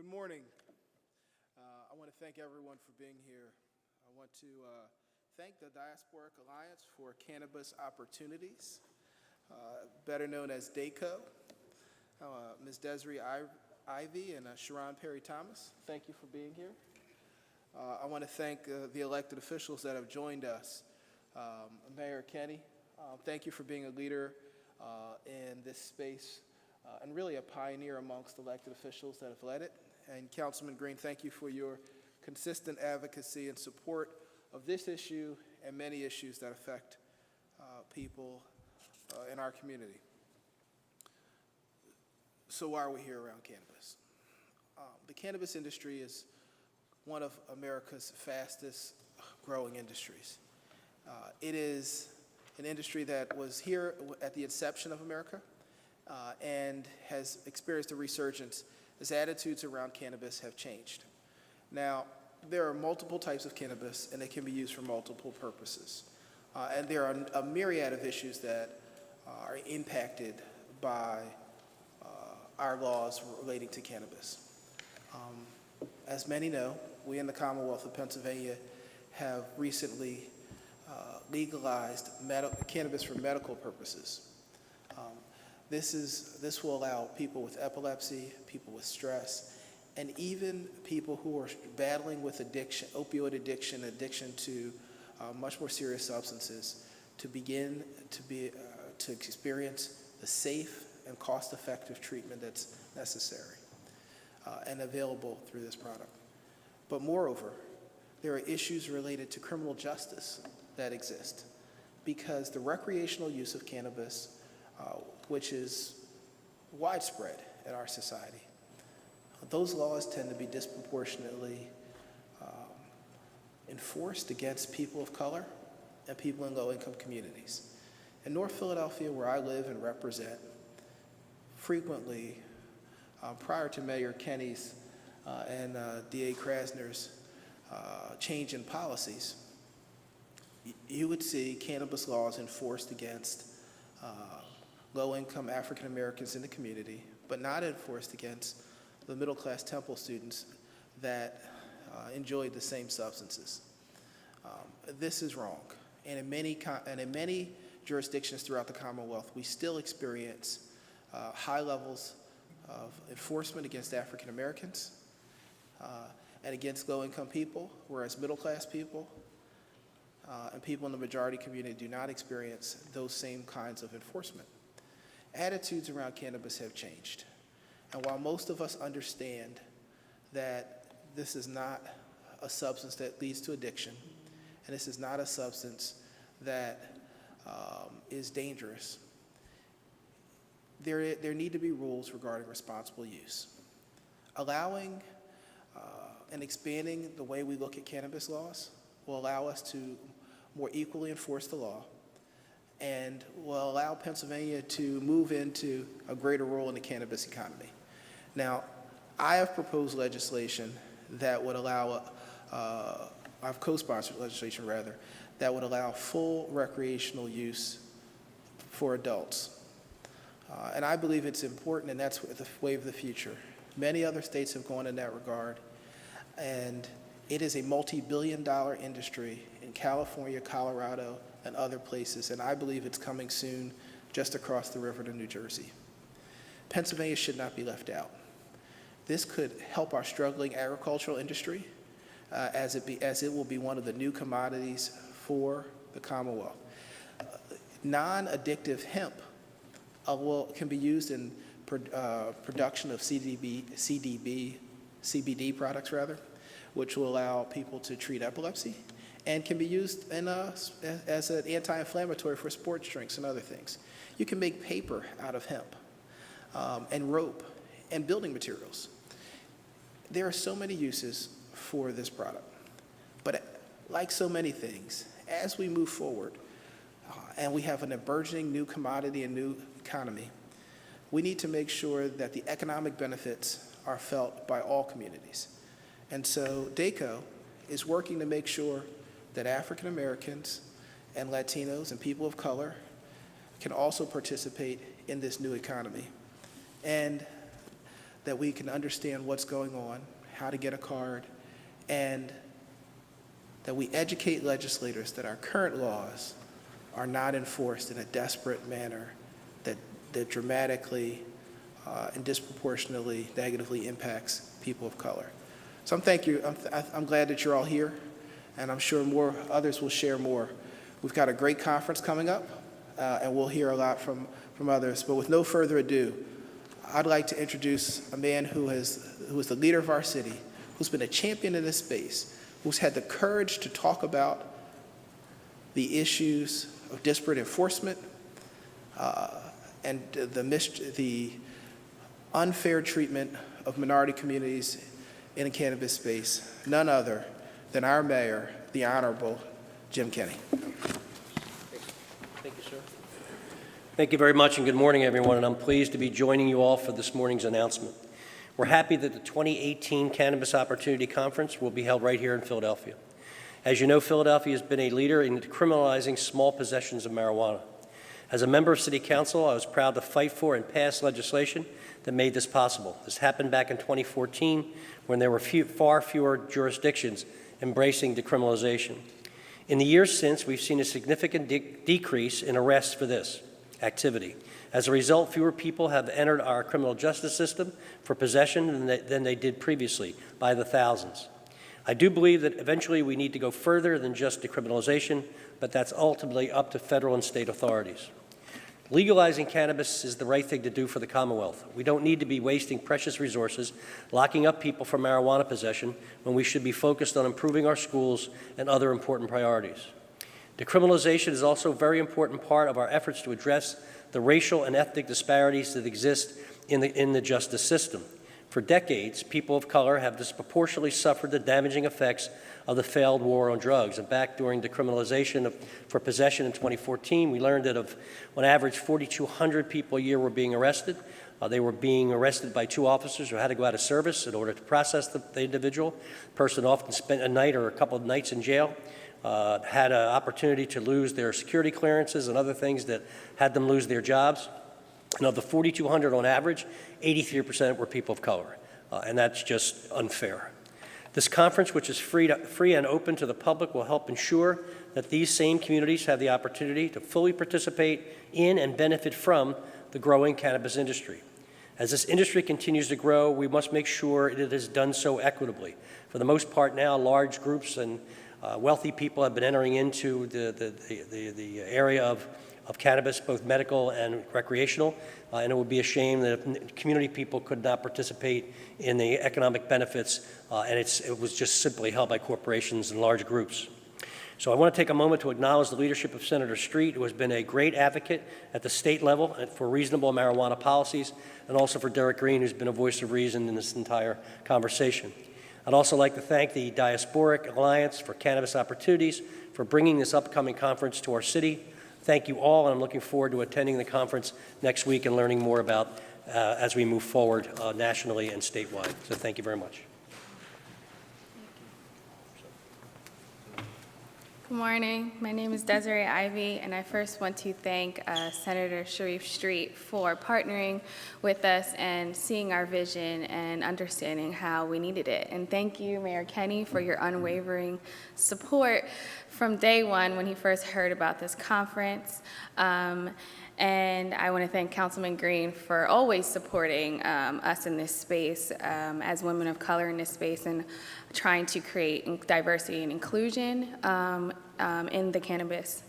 Good morning. I want to thank everyone for being here. I want to thank the Diasporic Alliance for Cannabis Opportunities, better known as DACO, Ms. Desiree Ivy and Sharon Perry-Thomas. Thank you for being here. I want to thank the elected officials that have joined us. Mayor Kenny, thank you for being a leader in this space and really a pioneer amongst elected officials that have led it. And Councilman Green, thank you for your consistent advocacy and support of this issue and many issues that affect people in our community. So why are we here around cannabis? The cannabis industry is one of America's fastest growing industries. It is an industry that was here at the inception of America and has experienced a resurgence as attitudes around cannabis have changed. Now, there are multiple types of cannabis and it can be used for multiple purposes. And there are a myriad of issues that are impacted by our laws relating to cannabis. As many know, we in the Commonwealth of Pennsylvania have recently legalized cannabis for medical purposes. This will allow people with epilepsy, people with stress, and even people who are battling with addiction, opioid addiction, addiction to much more serious substances, to begin to experience the safe and cost-effective treatment that's necessary and available through this product. But moreover, there are issues related to criminal justice that exist because the recreational use of cannabis, which is widespread in our society, those laws tend to be disproportionately enforced against people of color and people in low-income communities. In North Philadelphia, where I live and represent, frequently, prior to Mayor Kenny's and DA Krasner's change in policies, you would see cannabis laws enforced against low-income African Americans in the community, but not enforced against the middle-class Temple students that enjoyed the same substances. This is wrong, and in many jurisdictions throughout the Commonwealth, we still experience high levels of enforcement against African Americans and against low-income people, whereas middle-class people and people in the majority community do not experience those same kinds of enforcement. Attitudes around cannabis have changed. And while most of us understand that this is not a substance that leads to addiction, and this is not a substance that is dangerous, there need to be rules regarding responsible use. Allowing and expanding the way we look at cannabis laws will allow us to more equally enforce the law and will allow Pennsylvania to move into a greater role in the cannabis economy. Now, I have proposed legislation that would allow, I've co-sponsored legislation rather, that would allow full recreational use for adults. And I believe it's important, and that's the way of the future. Many other states have gone in that regard, and it is a multi-billion-dollar industry in California, Colorado, and other places, and I believe it's coming soon just across the river to New Jersey. Pennsylvania should not be left out. This could help our struggling agricultural industry as it will be one of the new commodities for the Commonwealth. Non-addictive hemp can be used in production of CBD products, which will allow people to treat epilepsy and can be used as an anti-inflammatory for sports drinks and other things. You can make paper out of hemp and rope and building materials. There are so many uses for this product. But like so many things, as we move forward and we have an emerging new commodity and new economy, we need to make sure that the economic benefits are felt by all communities. And so DACO is working to make sure that African Americans and Latinos and people of color can also participate in this new economy. And that we can understand what's going on, how to get a card, and that we educate legislators that our current laws are not enforced in a desperate manner that dramatically and disproportionately negatively impacts people of color. So I'm glad that you're all here, and I'm sure others will share more. We've got a great conference coming up, and we'll hear a lot from others. But with no further ado, I'd like to introduce a man who is the leader of our city, who's been a champion in this space, who's had the courage to talk about the issues of disparate enforcement and the unfair treatment of minority communities in the cannabis space, none other than our mayor, the Honorable Jim Kenney. Thank you, sir. Thank you very much, and good morning, everyone, and I'm pleased to be joining you all for this morning's announcement. We're happy that the 2018 Cannabis Opportunity Conference will be held right here in Philadelphia. As you know, Philadelphia has been a leader in decriminalizing small possessions of marijuana. As a member of City Council, I was proud to fight for and pass legislation that made this possible. This happened back in 2014 when there were far fewer jurisdictions embracing decriminalization. In the years since, we've seen a significant decrease in arrests for this activity. As a result, fewer people have entered our criminal justice system for possession than they did previously, by the thousands. I do believe that eventually we need to go further than just decriminalization, but that's ultimately up to federal and state authorities. Legalizing cannabis is the right thing to do for the Commonwealth. We don't need to be wasting precious resources locking up people for marijuana possession when we should be focused on improving our schools and other important priorities. Decriminalization is also a very important part of our efforts to address the racial and ethnic disparities that exist in the justice system. For decades, people of color have disproportionately suffered the damaging effects of the failed war on drugs. And back during decriminalization for possession in 2014, we learned that on average 4,200 people a year were being arrested. They were being arrested by 2 officers who had to go out of service in order to process the individual. The person often spent a night or a couple of nights in jail, had an opportunity to lose their security clearances and other things that had them lose their jobs. And of the 4,200 on average, 83% were people of color, and that's just unfair. This conference, which is free and open to the public, will help ensure that these same communities have the opportunity to fully participate in and benefit from the growing cannabis industry. As this industry continues to grow, we must make sure it is done so equitably. For the most part now, large groups and wealthy people have been entering into the area of cannabis, both medical and recreational, and it would be a shame that if community people could not participate in the economic benefits, and it was just simply held by corporations and large groups. So I want to take a moment to acknowledge the leadership of Senator Street, who has been a great advocate at the state level for reasonable marijuana policies, and also for Derek Green, who's been a voice of reason in this entire conversation. I'd also like to thank the Diasporic Alliance for Cannabis Opportunities for bringing this upcoming conference to our city. Thank you all, and I'm looking forward to attending the conference next week and learning more about as we move forward nationally and statewide. So thank you very much. Good morning. My name is Desiree Ivy, and I first want to thank Senator Sharif Street for partnering with us and seeing our vision and understanding how we needed it. And thank you, Mayor Kenney, for your unwavering support from day one when he first heard about this conference. And I want to thank Councilman Green for always supporting us in this space as women of color in this space and trying to create diversity and inclusion in the cannabis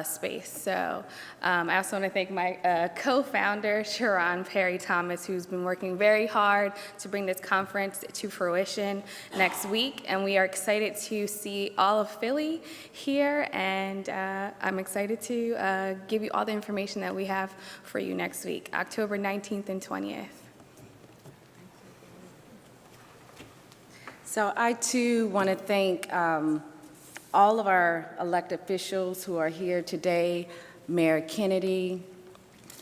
space. So I also want to thank my co-founder, Sharon Perry Thomas, who's been working very hard to bring this conference to fruition next week. And we are excited to see all of Philly here. And I'm excited to give you all the information that we have for you next week, October 19th and 20th. So I too want to thank all of our elected officials who are here today, Mayor Kennedy,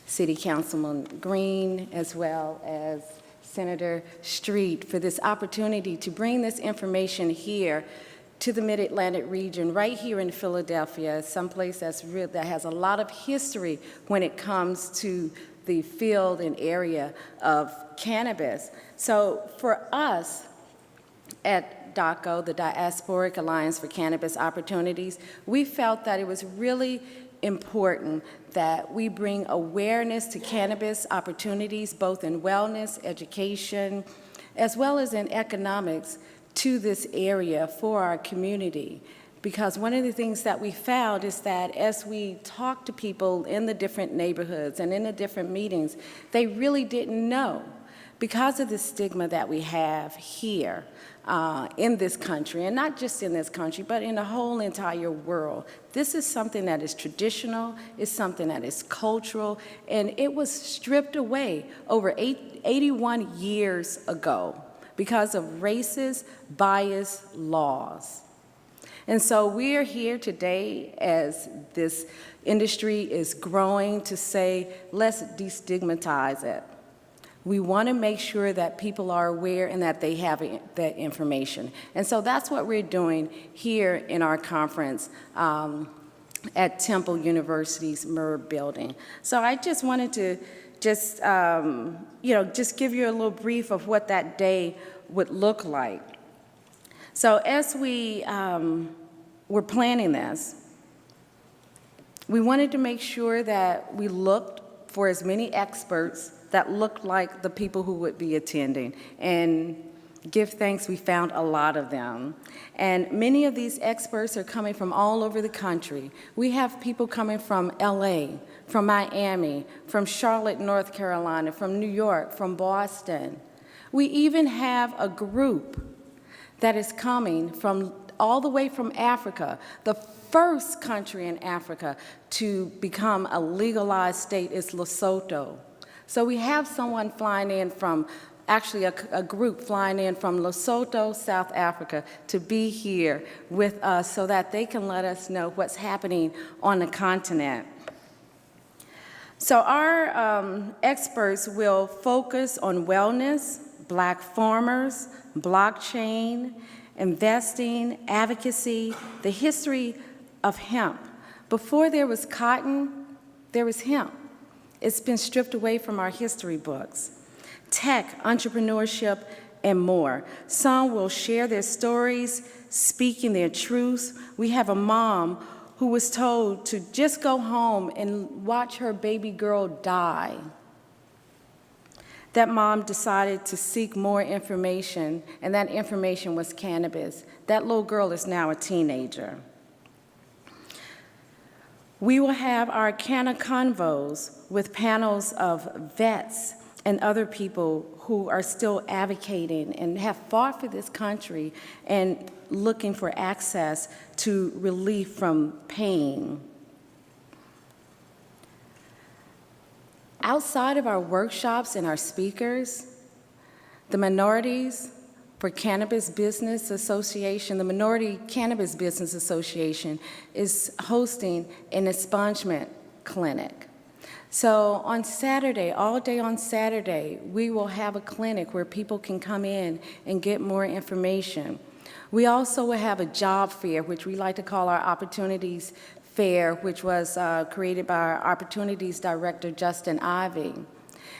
City Councilman Green, as well as Senator Street, for this opportunity to bring this information here to the Mid-Atlantic region, right here in Philadelphia, someplace that has a lot of history when it comes to the field and area of cannabis. So for us at DACO, the Diasporic Alliance for Cannabis Opportunities, we felt that it was really important that we bring awareness to cannabis opportunities, both in wellness, education, as well as in economics, to this area for our community. Because one of the things that we found is that as we talk to people in the different neighborhoods and in the different meetings, they really didn't know. Because of the stigma that we have here in this country, and not just in this country, but in the whole entire world, this is something that is traditional, it's something that is cultural, and it was stripped away over 81 years ago because of racist, biased laws. And so we are here today as this industry is growing to say, let's destigmatize it. We want to make sure that people are aware and that they have that information. And so that's what we're doing here in our conference at Temple University's Murr building. So I just wanted to just give you a little brief of what that day would look like. So as we were planning this, we wanted to make sure that we looked for as many experts that looked like the people who would be attending. And give thanks, we found a lot of them. And many of these experts are coming from all over the country. We have people coming from LA, from Miami, from Charlotte, North Carolina, from New York, from Boston. We even have a group that is coming from all the way from Africa. The first country in Africa to become a legalized state is Lesotho. So we have someone flying in from, actually a group flying in from Lesotho, South Africa, to be here with us so that they can let us know what's happening on the continent. So our experts will focus on wellness, Black farmers, blockchain, investing, advocacy, the history of hemp. Before there was cotton, there was hemp. It's been stripped away from our history books. Tech, entrepreneurship, and more. Some will share their stories, speaking their truths. We have a mom who was told to just go home and watch her baby girl die. That mom decided to seek more information, and that information was cannabis. That little girl is now a teenager. We will have our Canna Convos with panels of vets and other people who are still advocating and have fought for this country and looking for access to relief from pain. Outside of our workshops and our speakers, the Minorities for Cannabis Business Association, the Minority Cannabis Business Association, is hosting an expungement clinic. So on Saturday, all day on Saturday, we will have a clinic where people can come in and get more information. We also will have a job fair, which we like to call our Opportunities Fair, which was created by our Opportunities Director, Justin Ivey.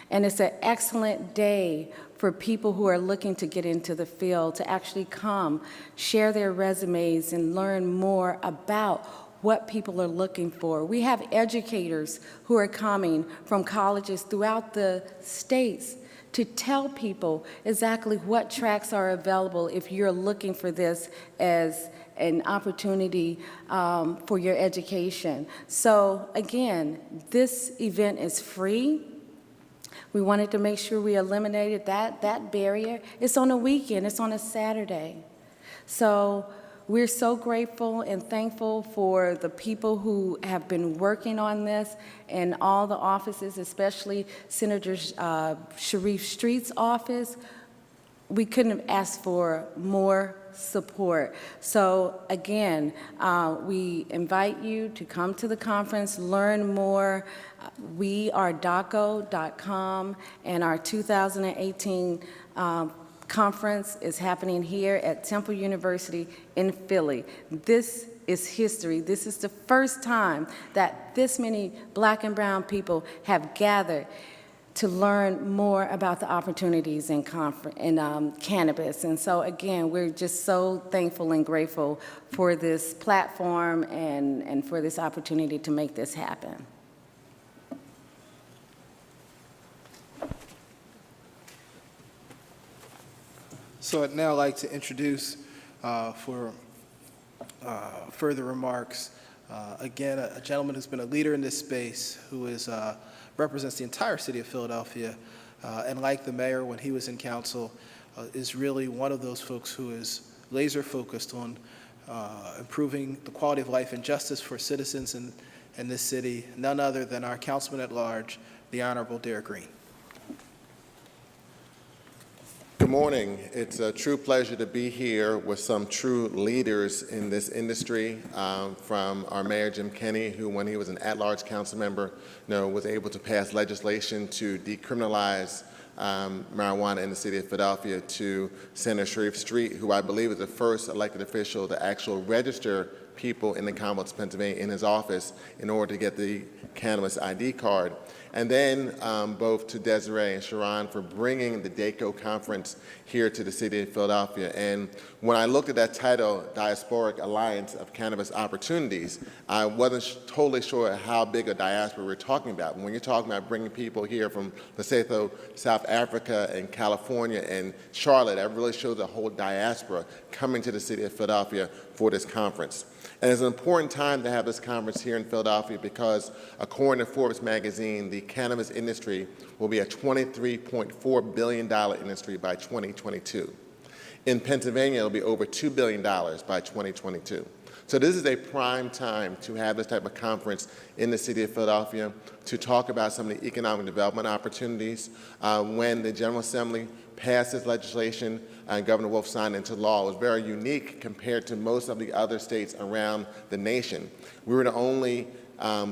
And it's an excellent day for people who are looking to get into the field to actually come, share their resumes, and learn more about what people are looking for. We have educators who are coming from colleges throughout the states to tell people exactly what tracks are available if you're looking for this as an opportunity for your education. So again, this event is free. We wanted to make sure we eliminated that barrier. It's on a weekend, it's on a Saturday. So we're so grateful and thankful for the people who have been working on this and all the offices, especially Senator Sharif Street's office. We couldn't have asked for more support. So again, we invite you to come to the conference, learn more. We are daco.com, and our 2018 conference is happening here at Temple University in Philly. This is history. This is the first time that this many Black and brown people have gathered to learn more about the opportunities in cannabis. And so again, we're just so thankful and grateful for this platform and for this opportunity to make this happen. So I'd now like to introduce for further remarks, again, a gentleman who's been a leader in this space, who represents the entire city of Philadelphia, and like the mayor when he was in council, is really one of those folks who is laser focused on improving the quality of life and justice for citizens in this city, none other than our councilman at large, the Honorable Derek Green. Good morning. It's a true pleasure to be here with some true leaders in this industry, from our Mayor Jim Kenney, who when he was an at-large council member, was able to pass legislation to decriminalize marijuana in the city of Philadelphia, to Senator Sharif Street, who I believe is the first elected official to actually register people in the Commonwealth of Pennsylvania in his office in order to get the cannabis ID card. And then both to Desiree and Sharon for bringing the DACO conference here to the city of Philadelphia. And when I looked at that title, Diasporic Alliance of Cannabis Opportunities, I wasn't totally sure how big a diaspora we're talking about. And when you're talking about bringing people here from Lesotho, South Africa, and California, and Charlotte, that really shows a whole diaspora coming to the city of Philadelphia for this conference. And it's an important time to have this conference here in Philadelphia because, according to Forbes magazine, the cannabis industry will be a $23.4 billion industry by 2022. In Pennsylvania, it'll be over $2 billion by 2022. So this is a prime time to have this type of conference in the city of Philadelphia to talk about some of the economic development opportunities. When the General Assembly passed this legislation and Governor Wolf signed into law, it was very unique compared to most of the other states around the nation. We were the only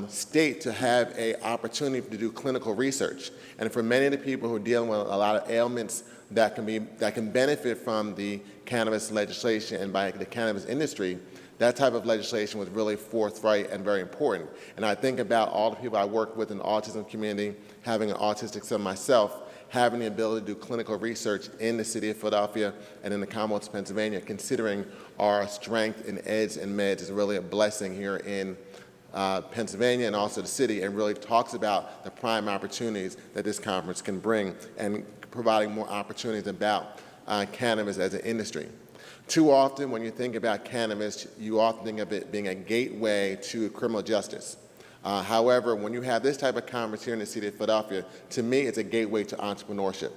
state to have an opportunity to do clinical research. And for many of the people who are dealing with a lot of ailments that can benefit from the cannabis legislation and by the cannabis industry, that type of legislation was really forthright and very important. And I think about all the people I work with in the autism community, having an autistic son myself, having the ability to do clinical research in the city of Philadelphia and in the Commonwealth of Pennsylvania, considering our strength in eds and meds, is really a blessing here in Pennsylvania and also the city, and really talks about the prime opportunities that this conference can bring and providing more opportunities about cannabis as an industry. Too often when you think about cannabis, you often think of it being a gateway to criminal justice. However, when you have this type of conference here in the city of Philadelphia, to me it's a gateway to entrepreneurship.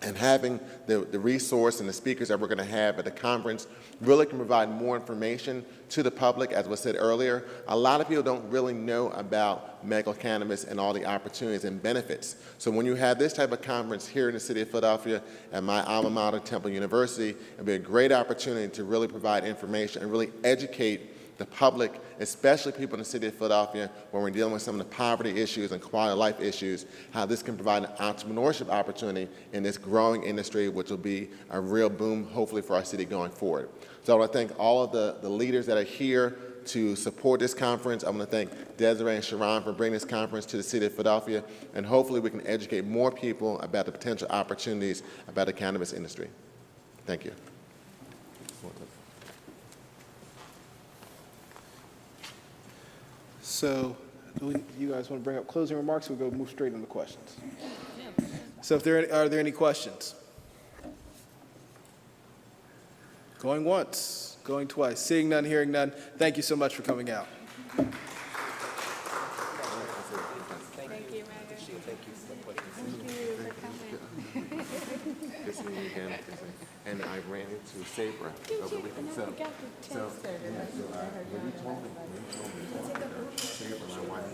And having the resource and the speakers that we're going to have at the conference really can provide more information to the public. As was said earlier, a lot of people don't really know about medical cannabis and all the opportunities and benefits. So when you have this type of conference here in the city of Philadelphia at my alma mater, Temple University, it'll be a great opportunity to really provide information and really educate the public, especially people in the city of Philadelphia, when we're dealing with some of the poverty issues and quality of life issues, how this can provide an entrepreneurship opportunity in this growing industry, which will be a real boom, hopefully, for our city going forward. So I want to thank all of the leaders that are here to support this conference. I want to thank Desiree and Sharon for bringing this conference to the city of Philadelphia, and hopefully we can educate more people about the potential opportunities about the cannabis industry. Thank you. So, you guys want to bring up closing remarks? We'll move straight into questions. So, are there any questions? Going once, going twice, seeing none, hearing none. Thank you so much for coming out. Thank you, Mayor. Thank you for coming. Good seeing you again. And I ran into Sabra over the weekend. So when you told me, Sabra, my wife,